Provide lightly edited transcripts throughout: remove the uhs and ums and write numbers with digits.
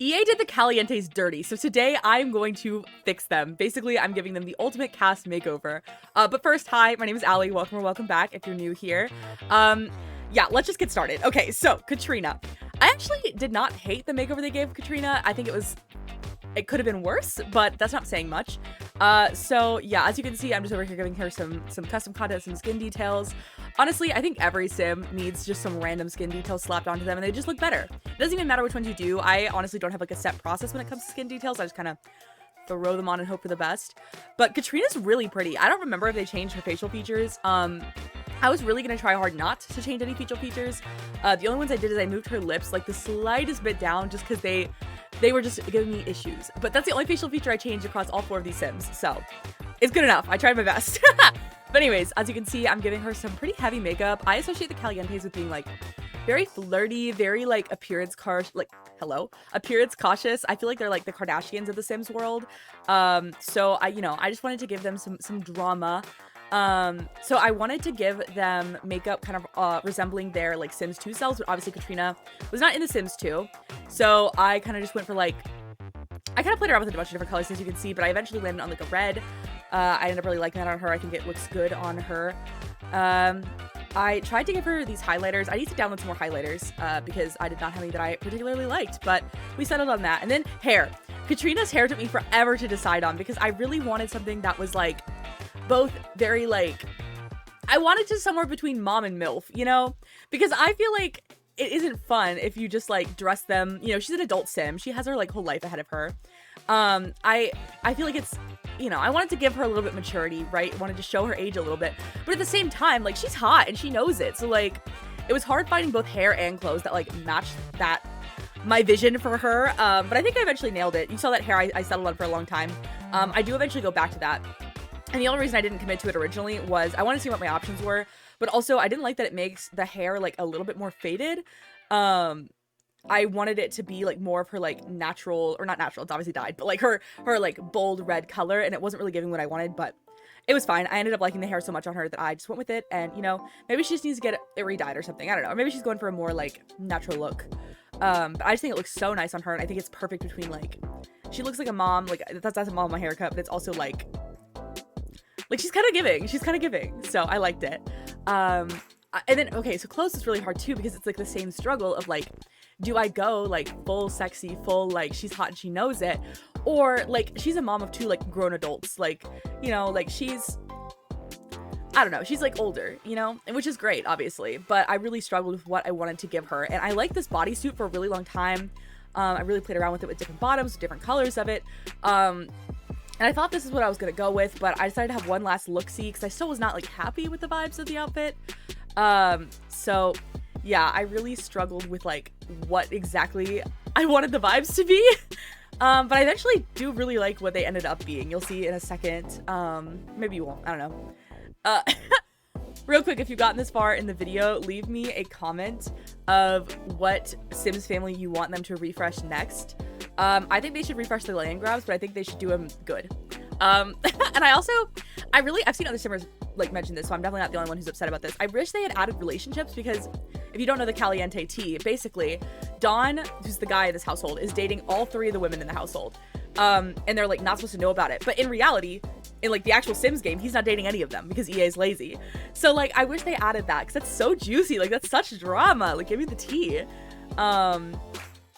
EA did the Calientes dirty, so today I'm going to fix them. Basically, I'm giving them the ultimate cast makeover. But first, hi, my name is Allie. Welcome or welcome back if you're new here. Yeah, let's just get started. Okay, so Katrina. I actually did not hate the makeover they gave Katrina. I think it could have been worse, but that's not saying much. So yeah, as you can see, I'm just over here giving her some custom content, some skin details. Honestly, I think every sim needs just some random skin details slapped onto them and they just look better. It doesn't even matter which ones you do. I honestly don't have like a set process when it comes to skin details. I just kind of throw them on and hope for the best. But Katrina's really pretty. I don't remember if they changed her facial features. I was really gonna try hard not to change any facial features. The only ones I did is I moved her lips like the slightest bit down just because they were just giving me issues. But that's the only facial feature I changed across all 4 of these sims, so it's good enough. I tried my best. But anyways, as you can see, I'm giving her some pretty heavy makeup. I associate the Calientes with being like very flirty, very like appearance cautious. I feel like they're like the Kardashians of the Sims world. So I just wanted to give them some drama. So I wanted to give them makeup kind of resembling their like Sims 2 selves, but obviously Katrina was not in the Sims 2. So I kind of just went for like, I kind of played around with a bunch of different colors as you can see, but I eventually landed on like a red. I ended up really liking that on her. I think it looks good on her. I tried to give her these highlighters. I need to download some more highlighters because I did not have any that I particularly liked, but we settled on that. And then hair. Katrina's hair took me forever to decide on because I really wanted something that was like both very like, I wanted to somewhere between mom and MILF, you know? Because I feel like it isn't fun if you just like dress them, you know, she's an adult sim. She has her like whole life ahead of her. I feel like it's, you know, I wanted to give her a little bit maturity, right? I wanted to show her age a little bit, but at the same time, like she's hot and she knows it. So like, it was hard finding both hair and clothes that like matched my vision for her. But I think I eventually nailed it. You saw that hair I settled on for a long time. I do eventually go back to that. And the only reason I didn't commit to it originally was I wanted to see what my options were, but also I didn't like that it makes the hair like a little bit more faded. I wanted it to be like more of her like natural, or not natural, it's obviously dyed, but like her like bold red color, and it wasn't really giving what I wanted, but it was fine. I ended up liking the hair so much on her that I just went with it, and you know, maybe she just needs to get it re-dyed or something, I don't know, or maybe she's going for a more like natural look. But I just think it looks so nice on her, and I think it's perfect between like, she looks like a mom, like that's a mom haircut, but it's also like she's kind of giving, so I liked it. And then, okay, so clothes is really hard too, because it's like the same struggle of like, do I go like full sexy, full like she's hot and she knows it, or like she's a mom of 2 like grown adults, like, you know, like she's, I don't know, she's like older, you know, and which is great obviously, but I really struggled with what I wanted to give her. And I liked this bodysuit for a really long time. I really played around with it with different bottoms, different colors of it. And I thought this is what I was gonna go with, but I decided to have one last look-see because I still was not like happy with the vibes of the outfit. So yeah, I really struggled with like what exactly I wanted the vibes to be. But I eventually do really like what they ended up being. You'll see in a second. Maybe you won't, I don't know. Real quick, if you've gotten this far in the video, leave me a comment of what Sims family you want them to refresh next. I think they should refresh the land grabs, but I think they should do them good. And I've seen other simmers like mention this, so I'm definitely not the only one who's upset about this. I wish they had added relationships, because if you don't know the Caliente tea, basically Don, who's the guy in this household, is dating all 3 of the women in the household. And they're like not supposed to know about it, but in reality, in like the actual Sims game, he's not dating any of them because EA is lazy. So like, I wish they added that, because that's so juicy. Like, that's such drama. Like, give me the tea.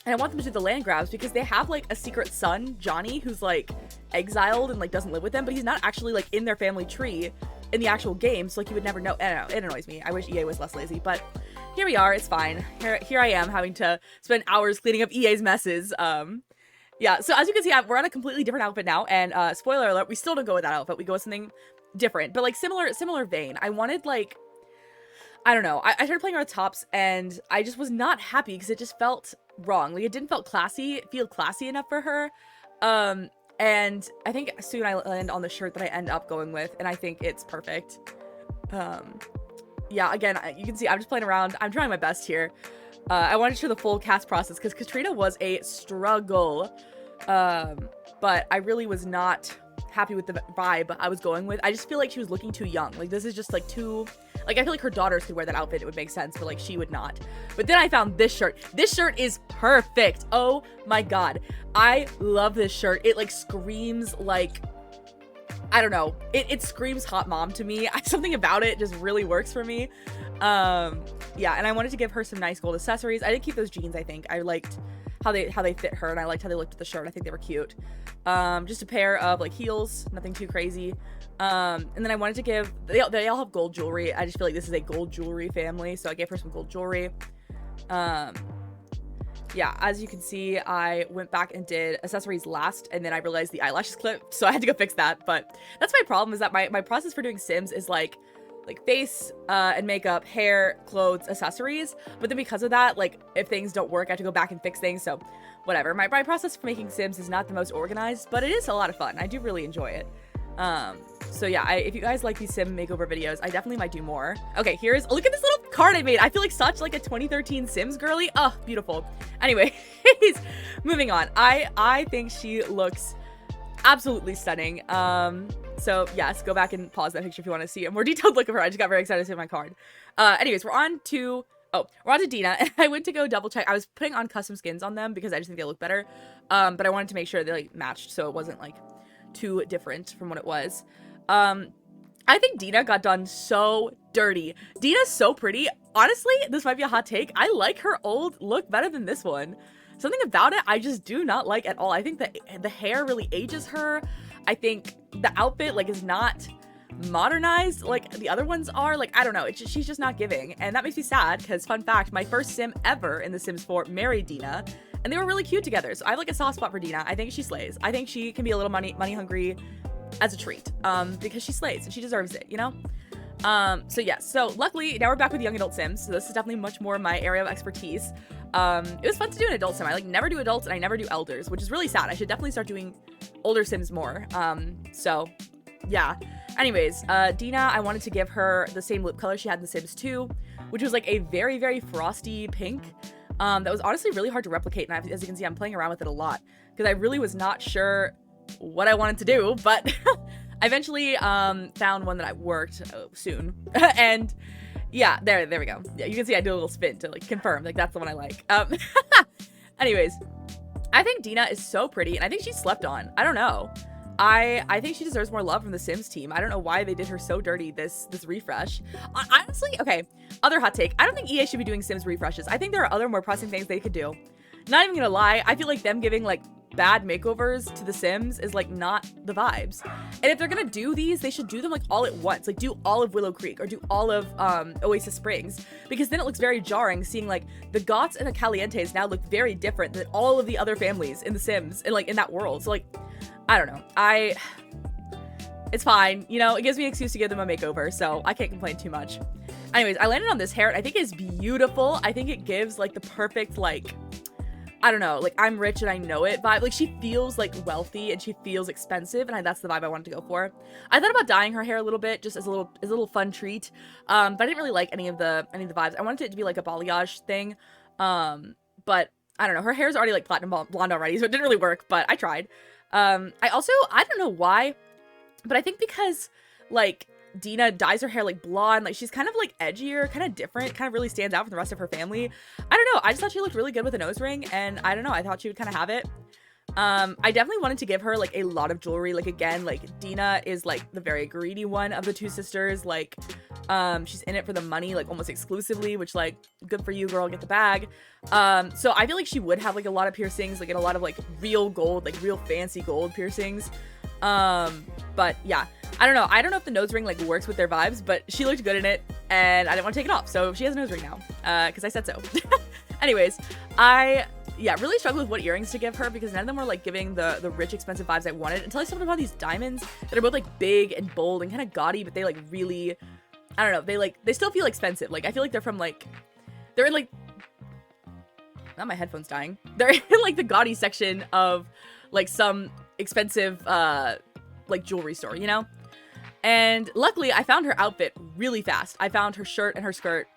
And I want them to do the land grabs because they have like a secret son, Johnny, who's like exiled and like doesn't live with them, but he's not actually like in their family tree in the actual game, so like you would never know. I don't know, it annoys me. I wish EA was less lazy, but here we are, it's fine. Here I am having to spend hours cleaning up EA's messes. Yeah, so as you can see, we're on a completely different outfit now, and spoiler alert, we still don't go with that outfit, we go with something different, but like similar vein. I wanted like, I don't know, I started playing around with tops, and I just was not happy because it just felt wrong. Like, it didn't feel classy enough for her. And I think soon I land on the shirt that I end up going with, and I think it's perfect. Yeah, again, you can see I'm just playing around. I'm trying my best here. I wanted to show the full cast process because Katrina was a struggle. But I really was not happy with the vibe I was going with. I just feel like she was looking too young. Like, this is just like too, Like, I feel like her daughters could wear that outfit. It would make sense, but like she would not. But then I found this shirt. This shirt is perfect. Oh my God. I love this shirt. It like screams like, I don't know. It screams hot mom to me. Something about it just really works for me. Yeah, and I wanted to give her some nice gold accessories. I did keep those jeans, I think. I liked how they fit her, and I liked how they looked with the shirt. I think they were cute. Just a pair of like heels, nothing too crazy. And then I wanted to give, they all have gold jewelry. I just feel like this is a gold jewelry family, so I gave her some gold jewelry. Yeah, as you can see, I went back and did accessories last, and then I realized the eyelashes clipped, so I had to go fix that. But that's my problem, is that my process for doing Sims is like face and makeup, hair, clothes, accessories. But then because of that, like if things don't work, I have to go back and fix things. So whatever. My process for making Sims is not the most organized, but it is a lot of fun. I do really enjoy it. So yeah, if you guys like these Sim makeover videos, I definitely might do more. Okay, look at this little card I made. I feel like such like a 2013 Sims girly. Oh, beautiful. Anyway, moving on. I think she looks absolutely stunning. So yes, go back and pause that picture if you want to see a more detailed look of her. I just got very excited to see my card. Anyways, we're on to Dina, and I went to go double check. I was putting on custom skins on them because I just think they look better. But I wanted to make sure they like matched, so it wasn't like too different from what it was. I think Dina got done so dirty. Dina's so pretty. Honestly, this might be a hot take. I like her old look better than this one. Something about it I just do not like at all. I think that the hair really ages her. I think the outfit like is not modernized like the other ones are. Like, I don't know. She's just not giving. And that makes me sad because, fun fact, my first Sim ever in The Sims 4 married Dina. And they were really cute together. So I have like a soft spot for Dina. I think she slays. I think she can be a little money hungry as a treat. Because she slays and she deserves it, you know? So yeah, so luckily now we're back with young adult Sims. So this is definitely much more my area of expertise. It was fun to do an adult Sim. I like never do adults and I never do elders, which is really sad. I should definitely start doing older Sims more. So yeah. Anyways, Dina, I wanted to give her the same lip color she had in The Sims 2, which was like a very, very frosty pink. That was honestly really hard to replicate, and as you can see, I'm playing around with it a lot because I really was not sure what I wanted to do, but I eventually found one that worked soon. And yeah, there we go. Yeah, you can see I do a little spin to like confirm, like that's the one I like. Anyways, I think Dina is so pretty, and I think she's slept on. I don't know. I think she deserves more love from the Sims team. I don't know why they did her so dirty this refresh. Honestly, okay, other hot take. I don't think EA should be doing Sims refreshes. I think there are other more pressing things they could do. Not even gonna lie, I feel like them giving like bad makeovers to the Sims is like not the vibes. And if they're gonna do these, they should do them like all at once. Like do all of Willow Creek or do all of Oasis Springs, because then it looks very jarring seeing like the Goths and the Calientes now look very different than all of the other families in the Sims and like in that world. So like, I don't know. It's fine. You know, it gives me an excuse to give them a makeover, so I can't complain too much. Anyways, I landed on this hair, and I think it's beautiful. I think it gives like the perfect like, I don't know, like I'm rich and I know it vibe. Like she feels like wealthy and she feels expensive, and that's the vibe I wanted to go for. I thought about dyeing her hair a little bit, just as a little fun treat. But I didn't really like any of the vibes. I wanted it to be like a balayage thing. But I don't know. Her hair's already like platinum blonde already, so it didn't really work. But I tried. I don't know why, but I think because like Dina dyes her hair like blonde, like she's kind of like edgier, kind of different, kind of really stands out from the rest of her family. I don't know, I just thought she looked really good with a nose ring, and I don't know, I thought she would kind of have it. I definitely wanted to give her like a lot of jewelry. Like again, like Dina is like the very greedy one of the two sisters. Like she's in it for the money, like almost exclusively, which like good for you, girl, get the bag. So I feel like she would have like a lot of piercings, like and a lot of like real gold, like real fancy gold piercings. But yeah, I don't know if the nose ring like works with their vibes, but she looked good in it and I didn't want to take it off, so she has a nose ring now because I said so. Anyways, yeah, really struggled with what earrings to give her because none of them were like giving the rich, expensive vibes I wanted until I stumbled upon these diamonds that are both like big and bold and kind of gaudy, but they like really, I don't know, they still feel expensive. Like I feel like they're in like, not my headphones dying. They're in like the gaudy section of like some expensive like jewelry store, you know? And luckily I found her outfit really fast. I found her shirt and her skirt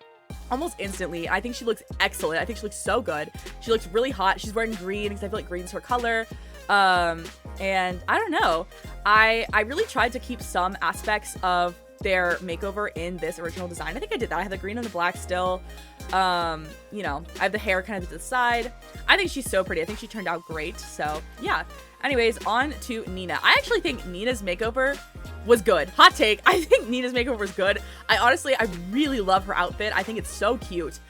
almost instantly. I think she looks excellent. I think she looks so good. She looks really hot. She's wearing green because I feel like green's her color. And I don't know. I really tried to keep some aspects of their makeover in this original design. I think I did that. I have the green and the black still. You know, I have the hair kind of to the side. I think she's so pretty. I think she turned out great. So yeah. Anyways, on to Nina. I actually think Nina's makeover was good. Hot take. I think Nina's makeover was good. I really love her outfit. I think it's so cute.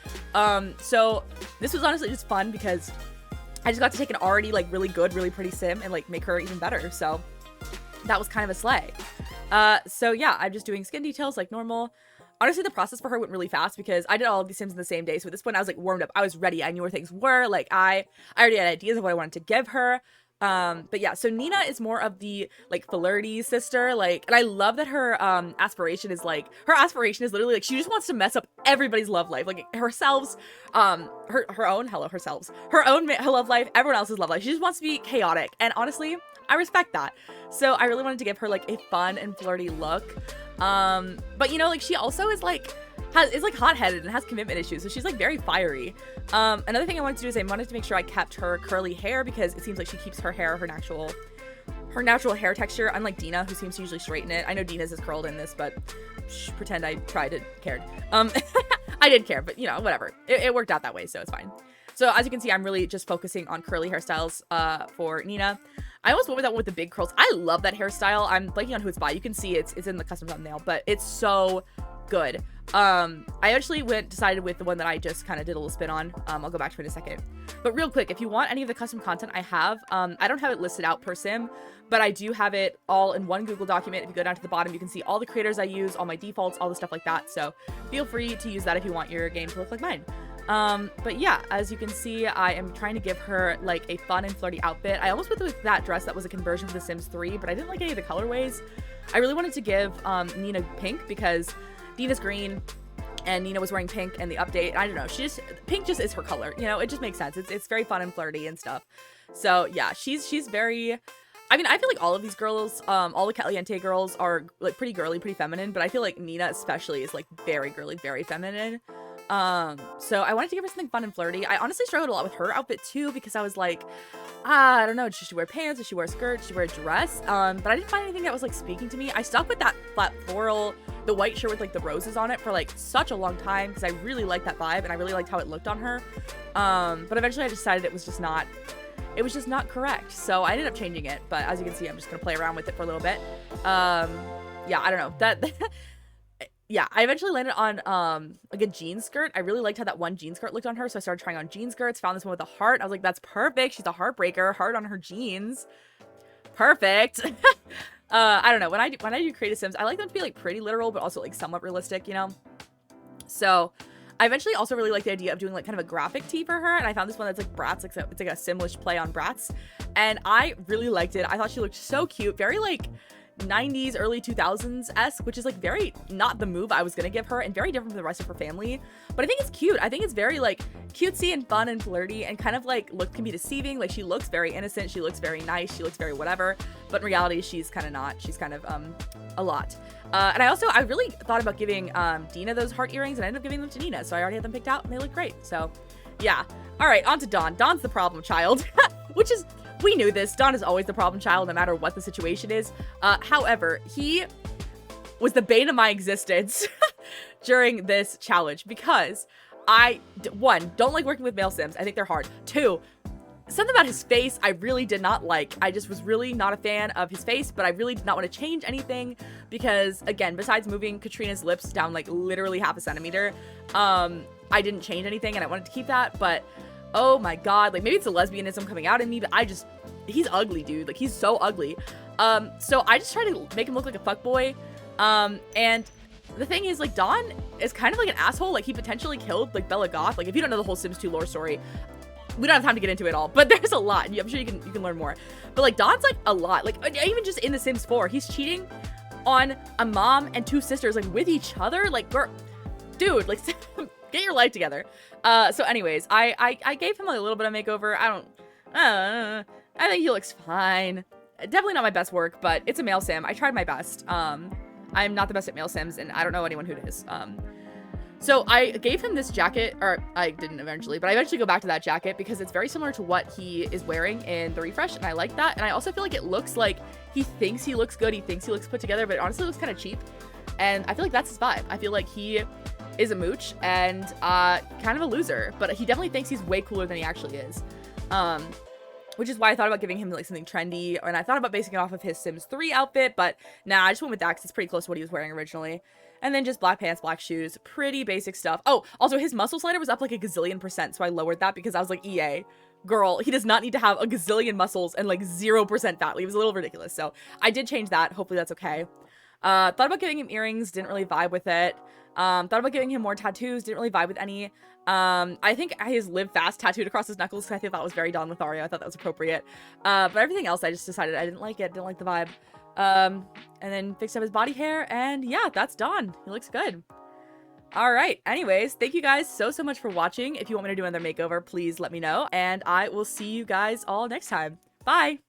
So this was honestly just fun because I just got to take an already like really good, really pretty sim and like make her even better. So that was kind of a slay. So yeah, I'm just doing skin details like normal. Honestly, the process for her went really fast because I did all of these sims in the same day. So at this point I was like warmed up. I was ready. I knew where things were. Like I already had ideas of what I wanted to give her. But yeah, so Nina is more of the like flirty sister, like, and I love that her aspiration is literally like she just wants to mess up everybody's love life, like herself, her own love life, everyone else's love life. She just wants to be chaotic, and honestly, I respect that. So I really wanted to give her like a fun and flirty look. But you know, like she also is like hot-headed and has commitment issues, so she's like very fiery. Another thing I wanted to do is I wanted to make sure I kept her curly hair because it seems like she keeps her hair her natural hair texture, unlike Dina, who seems to usually straighten it. I know Dina's is curled in this, but pretend I tried and cared. I did care, but you know, whatever. It worked out that way, so it's fine. So as you can see, I'm really just focusing on curly hairstyles for Nina. I almost went with that one with the big curls. I love that hairstyle. I'm blanking on who it's by. You can see it's in the custom thumbnail, but it's so good. I actually decided with the one that I just kind of did a little spin on. I'll go back to it in a second. But real quick, if you want any of the custom content I have, I don't have it listed out per sim, but I do have it all in one Google document. If you go down to the bottom, you can see all the creators I use, all my defaults, all the stuff like that. So feel free to use that if you want your game to look like mine. But yeah, as you can see, I am trying to give her like a fun and flirty outfit. I almost went with that dress that was a conversion for The Sims 3, but I didn't like any of the colorways. I really wanted to give Nina pink because Dina's green and Nina was wearing pink in the update. I don't know, pink just is her color, you know, it just makes sense. It's very fun and flirty and stuff. So yeah, she's very, I mean, I feel like all of these girls, all the Caliente girls are like pretty girly, pretty feminine, but I feel like Nina especially is like very girly, very feminine. So I wanted to give her something fun and flirty. I honestly struggled a lot with her outfit too because I was like, I don't know, should she wear pants, should she wear a skirt, should she wear a dress? But I didn't find anything that was like speaking to me. I stuck with that flat floral, the white shirt with like the roses on it for like such a long time because I really liked that vibe and I really liked how it looked on her. But eventually I decided it was just not correct. So I ended up changing it, but as you can see, I'm just gonna play around with it for a little bit. Yeah, I don't know, that yeah, I eventually landed on like a jean skirt. I really liked how that one jean skirt looked on her, so I started trying on jean skirts, found this one with a heart. I was like, that's perfect. She's a heartbreaker, heart on her jeans. Perfect. I don't know, when I do creative sims, I like them to be like pretty literal, but also like somewhat realistic, you know? So I eventually also really like the idea of doing like kind of a graphic tee for her, and I found this one that's like Bratz, it's like a Simlish play on Bratz, and I really liked it. I thought she looked so cute, very like 90s, early 2000s-esque, which is like very not the move I was gonna give her and very different from the rest of her family, but I think it's cute. I think it's very like cutesy and fun and flirty and kind of like look can be deceiving. Like she looks very innocent, she looks very nice, she looks very whatever, but in reality she's kind of not. She's kind of a lot. And I really thought about giving Dina those heart earrings, and I ended up giving them to Nina, so I already had them picked out and they look great. So yeah, all right, on to Dawn. Dawn's the problem child. Which is, we knew this. Dawn is always the problem child, no matter what the situation is. However, he was the bane of my existence during this challenge because one, don't like working with male sims. I think they're hard. Two, something about his face I really did not like. I just was really not a fan of his face, but I really did not want to change anything because, again, besides moving Katrina's lips down like literally half a centimeter, I didn't change anything and I wanted to keep that, but oh my god, like maybe it's the lesbianism coming out in me, but he's ugly, dude. Like he's so ugly. So I just tried to make him look like a fuckboy. And the thing is, like, Dawn is kind of like an asshole. Like he potentially killed like Bella Goth. Like if you don't know the whole Sims 2 lore story, we don't have time to get into it all, but there's a lot. I'm sure you can learn more. But like Dawn's like a lot. Like even just in The Sims 4, he's cheating on a mom and two sisters like with each other. Like dude, like get your life together. So anyways, I gave him a little bit of makeover. I think he looks fine. Definitely not my best work, but it's a male sim. I tried my best. I'm not the best at male sims, and I don't know anyone who is. So I gave him this jacket, or I didn't eventually, but I eventually go back to that jacket because it's very similar to what he is wearing in the refresh, and I like that. And I also feel like it looks like he thinks he looks good, he thinks he looks put together, but it honestly looks kind of cheap. And I feel like that's his vibe. I feel like he is a mooch and kind of a loser, but he definitely thinks he's way cooler than he actually is. Which is why I thought about giving him like something trendy, and I thought about basing it off of his Sims 3 outfit, but nah, I just went with that because it's pretty close to what he was wearing originally. And then just black pants, black shoes, pretty basic stuff. Oh, also his muscle slider was up like a gazillion%, so I lowered that because I was like, EA, girl, he does not need to have a gazillion muscles and like 0% fat. It was a little ridiculous, so I did change that. Hopefully that's okay. Thought about giving him earrings, didn't really vibe with it. Thought about giving him more tattoos, didn't really vibe with any. I think his live fast tattooed across his knuckles, because I think that was very Dawn Lothario. I thought that was appropriate. But everything else, I just decided I didn't like it, didn't like the vibe. And then fixed up his body hair, and yeah, that's Dawn. He looks good. All right, anyways, thank you guys so much for watching. If you want me to do another makeover, please let me know, and I will see you guys all next time. Bye!